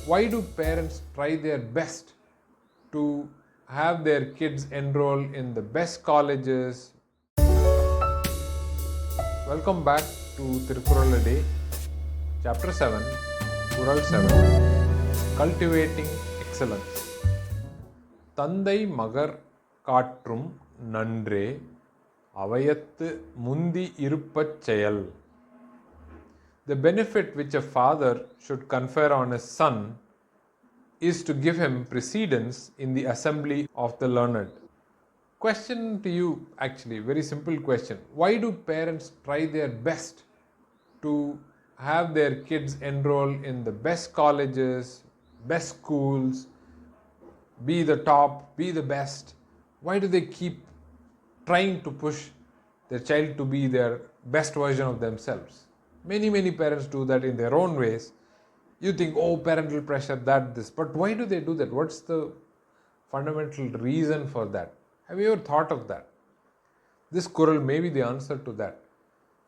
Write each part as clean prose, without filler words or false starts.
Why do parents try their best to have their kids enroll in the best colleges? Welcome back to Thirukkural A, Chapter 7, Kural 7, Cultivating Excellence. தந்தை மகர் காற்றும் நன்றே அவையத்து முந்தி இருப்பச் செயல். The benefit which a father should confer on his son is to give him precedence in the assembly of the learned. Question to you, actually, very simple question. Why do parents try their best to have their kids enroll in the best colleges, best schools, be the top, be the best? Why do they keep trying to push their child to be their best version of themselves? Many parents do that in their own ways. You think, oh, parental pressure, that, this. But why do they do that? What's the fundamental reason for that? Have you ever thought of that? This Kural may be the answer to that.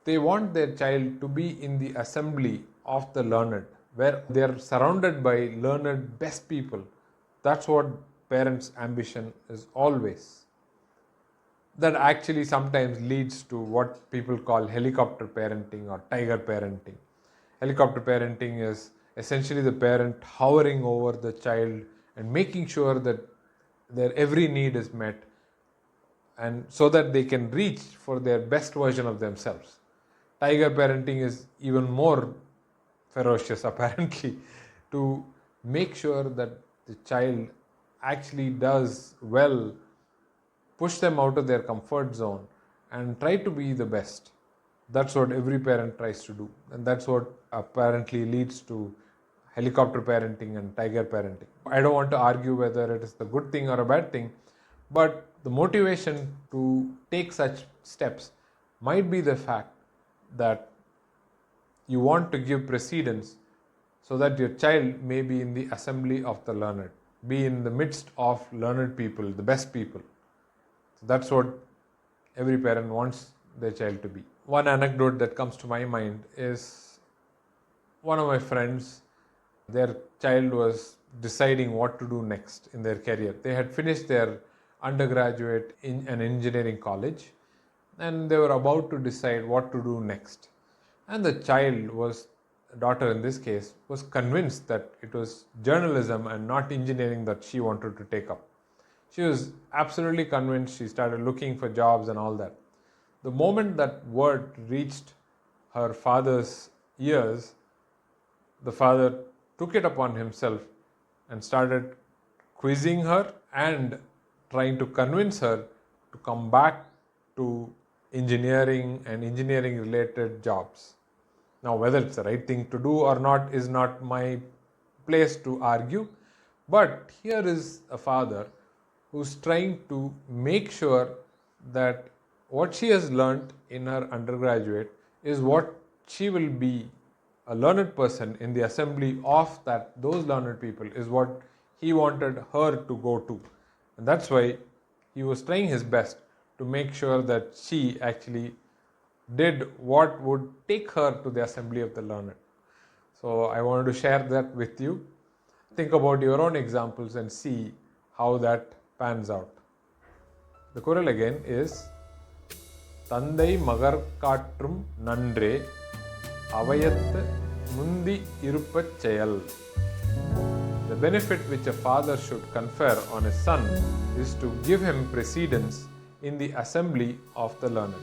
They want their child to be in the assembly of the learned, where they are surrounded by learned best people. That's what parents' ambition is always. That actually sometimes leads to what people call helicopter parenting or tiger parenting. Helicopter parenting is essentially the parent hovering over the child and making sure that their every need is met, and so that they can reach for their best version of themselves. Tiger parenting is even more ferocious, apparently, to make sure that the child actually does well, push them out of their comfort zone and try to be the best. That's what every parent tries to do, and that's what apparently leads to helicopter parenting and tiger parenting. I don't want to argue whether it is the good thing or a bad thing, but the motivation to take such steps might be the fact that you want to give precedence so that your child may be in the assembly of the learned, be in the midst of learned people, the best people. So that's what every parent wants their child to be. One anecdote that comes to my mind is one of my friends, their child was deciding what to do next in their career. They had finished their undergraduate in an engineering college and they were about to decide what to do next. And the child was, daughter in this case, was convinced that it was journalism and not engineering that she wanted to take up. She was absolutely convinced. She started looking for jobs and all that. The moment that word reached her father's ears, the father took it upon himself and started quizzing her and trying to convince her to come back to engineering and engineering related jobs. Now, whether it's the right thing to do or not is not my place to argue, but here is a father who's trying to make sure that what she has learnt in her undergraduate is what she will be a learned person in the assembly of those learned people is what he wanted her to go to. And that's why he was trying his best to make sure that she actually did what would take her to the assembly of the learned. So I wanted to share that with you. Think about your own examples and see how that pans out. The Kural again is Tandai Magar Katrum Nandre Avayathu Mundi Iruppach Cheyal. The benefit which a father should confer on his son is to give him precedence in the assembly of the learned.